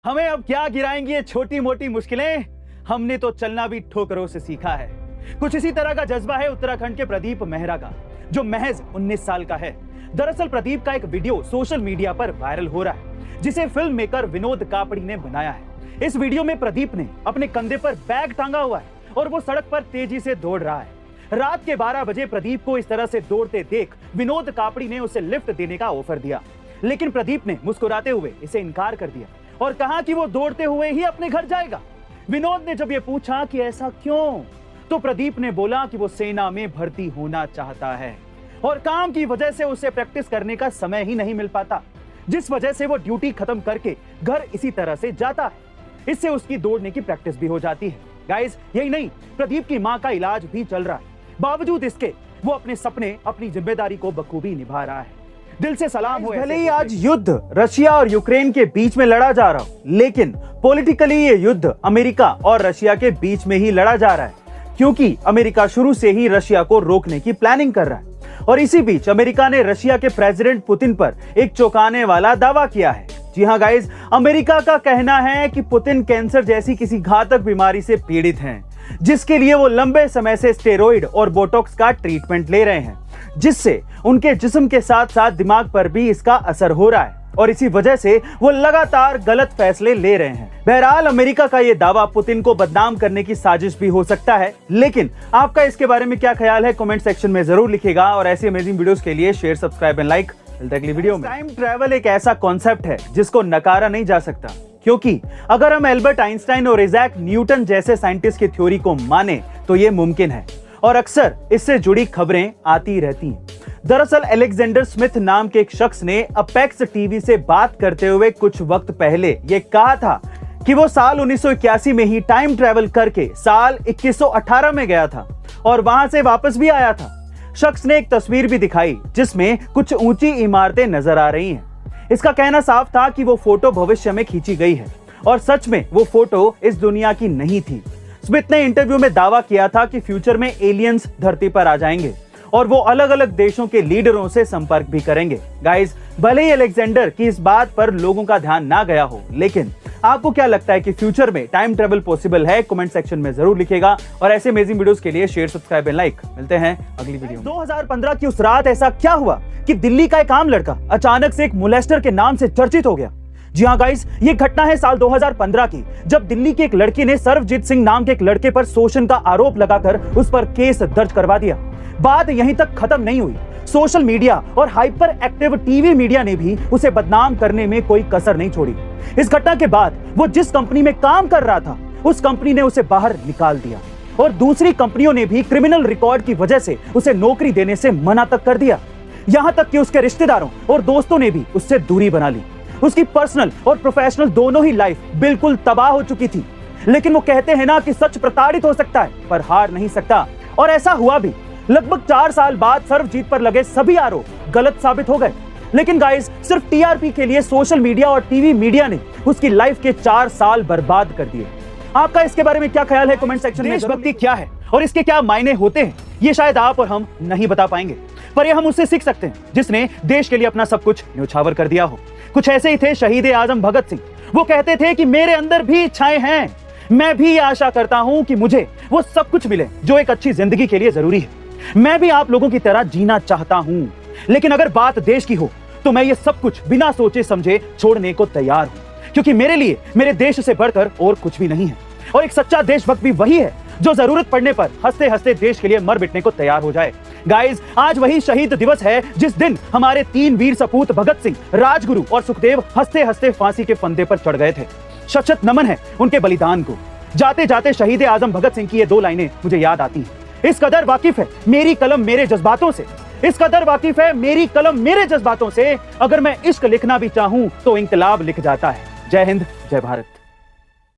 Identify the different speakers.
Speaker 1: हमें अब क्या गिराएंगी ये छोटी मोटी मुश्किलें। हमने तो चलना भी ठोकरों से सीखा है। कुछ इसी तरह का जज्बा है उत्तराखंड के प्रदीप मेहरा का, जो महज 19 साल का है। दरअसल प्रदीप का एक वीडियो सोशल मीडिया पर वायरल हो रहा है, जिसे फिल्म मेकर विनोद कापड़ी ने बनाया है। इस वीडियो में प्रदीप ने अपने कंधे पर बैग टांगा हुआ है और वो सड़क पर तेजी से दौड़ रहा है। रात के 12 बजे प्रदीप को इस तरह से दौड़ते देख विनोद कापड़ी ने उसे लिफ्ट देने का ऑफर दिया, लेकिन प्रदीप ने मुस्कुराते हुए इसे इनकार कर दिया और कहा कि वो दौड़ते हुए ही अपने घर जाएगा। विनोद ने जब ये पूछा कि ऐसा क्यों, तो प्रदीप ने बोला कि वो सेना में भर्ती होना चाहता है और काम की वजह से उसे प्रैक्टिस करने का समय ही नहीं मिल पाता, जिस वजह से वो ड्यूटी खत्म करके घर इसी तरह से जाता है। इससे उसकी दौड़ने की प्रैक्टिस भी हो जाती है। गाइस, यही नहीं, प्रदीप की मां का इलाज भी चल रहा है। बावजूद इसके वो अपने सपने, अपनी जिम्मेदारी को बखूबी निभा रहा है। दिल से सलाम हो। भले ही आज युद्ध रशिया और यूक्रेन के बीच में लड़ा जा रहा हो, लेकिन पॉलिटिकली ये युद्ध अमेरिका और रशिया के बीच में ही लड़ा जा रहा है, क्योंकि अमेरिका शुरू से ही रशिया को रोकने की प्लानिंग कर रहा है। और इसी बीच अमेरिका ने रशिया के प्रेसिडेंट पुतिन पर एक चौंकाने वाला दावा किया है। जी हाँ गाइस, अमेरिका का कहना है कि पुतिन कैंसर जैसी किसी घातक बीमारी से पीड़ित हैं, जिसके लिए वो लंबे समय से स्टेरॉइड और बोटॉक्स का ट्रीटमेंट ले रहे हैं, जिससे उनके जिस्म के साथ साथ दिमाग पर भी इसका असर हो रहा है और इसी वजह से वो लगातार गलत फैसले ले रहे हैं। बहरहाल, अमेरिका का ये दावा पुतिन को बदनाम करने की साजिश भी हो सकता है, लेकिन आपका इसके बारे में क्या ख्याल है कमेंट सेक्शन में जरूर लिखिएगा। और ऐसी अमेजिंग वीडियोस के लिए शेयर, सब्सक्राइब एंड लाइक। मिलते हैं अगली वीडियो में। टाइम ट्रैवल एक ऐसा कॉन्सेप्ट है जिसको नकारा नहीं जा सकता, क्योंकि अगर हम एल्बर्ट आइंस्टाइन और इजैक न्यूटन जैसे साइंटिस्ट की थ्योरी को माने तो ये मुमकिन है और अक्सर इससे जुड़ी खबरें आती रहती हैं। दरअसल अलेक्जेंडर स्मिथ नाम के एक शख्स ने अपेक्स टीवी से बात करते हुए कुछ वक्त पहले ये कहा था कि वो साल 1981 में ही टाइम ट्रैवल करके साल 2118 में गया था और वहां से वापस भी आया था। शख्स ने एक तस्वीर भी दिखाई जिसमें कुछ ऊंची इमारतें नजर आ रही हैं। इसका कहना साफ था कि वो फोटो भविष्य में खींची गई है और सच में वो फोटो इस दुनिया की नहीं थी। स्मिथ ने इंटरव्यू में दावा किया था कि फ्यूचर में एलियंस धरती पर आ जाएंगे और वो अलग अलग देशों के लीडरों से संपर्क भी करेंगे। गाइस, भले ही अलेक्जेंडर की इस बात पर लोगों का ध्यान ना गया हो, लेकिन आपको क्या लगता है कि फ्यूचर में टाइम ट्रेवल पॉसिबल है? कमेंट सेक्शन में जरूर लिखिएगा और ऐसे अमेजिंग वीडियोस के लिए शेयर, सब्सक्राइब एंड लाइक। मिलते हैं अगली वीडियो में। 2015 की उस रात ऐसा क्या हुआ कि दिल्ली का एक आम लड़का अचानक से एक मोलेस्टर के नाम से चर्चित हो गया। जी हाँ गाइस, ये घटना है साल 2015 की, जब दिल्ली की एक लड़की ने सर्वजीत सिंह नाम के एक लड़के पर शोषण का आरोप लगाकर उस पर केस दर्ज करवा दिया। बात यहीं तक खत्म नहीं हुई। सोशल मीडिया और हाइपर एक्टिव टीवी मीडिया ने भी उसे बदनाम करने में कोई कसर नहीं छोड़ी। इस घटना के बाद वो जिस कंपनी में काम कर रहा था, उस कंपनी ने उसे बाहर निकाल दिया और दूसरी कंपनियों ने भी क्रिमिनल रिकॉर्ड की वजह से उसे नौकरी देने से मना तक कर दिया। यहां तक कि उसके रिश्तेदारों और दोस्तों ने भी उससे दूरी बना ली। उसकी पर्सनल और प्रोफेशनल दोनों ही लाइफ बिल्कुल तबाह हो चुकी थी। लेकिन वो कहते हैं ना कि सच प्रताड़ित हो सकता है पर हार नहीं सकता, और ऐसा हुआ भी। लगभग 4 साल बाद सर्वजीत पर लगे सभी आरोप गलत साबित हो गए। लेकिन गाइस, सिर्फ टीआरपी के लिए सोशल मीडिया और टीवी मीडिया ने उसकी लाइफ के 4 साल बर्बाद कर दिए। आपका इसके बारे में क्या ख्याल है कमेंट सेक्शन में। देशभक्ति क्या है और इसके क्या मायने होते हैं, ये शायद आप और हम नहीं बता पाएंगे, पर ये हम उससे सीख सकते हैं जिसने देश के लिए अपना सब कुछ न्यौछावर कर दिया हो। कुछ ऐसे ही थे शहीद आजम भगत सिंह। वो कहते थे कि मेरे अंदर भी इच्छाएं हैं, मैं भी आशा करता हूं कि मुझे वो सब कुछ मिले जो एक अच्छी जिंदगी के लिए जरूरी है। मैं भी आप लोगों की तरह जीना चाहता हूं, लेकिन अगर बात देश की हो तो मैं ये सब कुछ बिना सोचे समझे छोड़ने को तैयार हूं, क्योंकि मेरे लिए मेरे देश से बढ़कर और कुछ भी नहीं है। और एक सच्चा देशभक्त भी वही है जो जरूरत पड़ने पर हंसते हंसते देश के लिए मर मिटने को तैयार हो जाए। गाइस, आज वही शहीद दिवस है जिस दिन हमारे 3 वीर सपूत भगत सिंह, राजगुरु और सुखदेव हंसते हंसते फांसी के फंदे पर चढ़ गए थे। शत नमन है उनके बलिदान को। जाते जाते शहीद आजम भगत सिंह की ये 2 लाइनें मुझे याद आती हैं। इस कदर वाकिफ है मेरी कलम मेरे जज्बातों से, इस कदर वाकिफ है मेरी कलम मेरे जज्बातों से, अगर मैं इश्क लिखना भी चाहूं तो इंकलाब लिख जाता है। जय हिंद, जय भारत।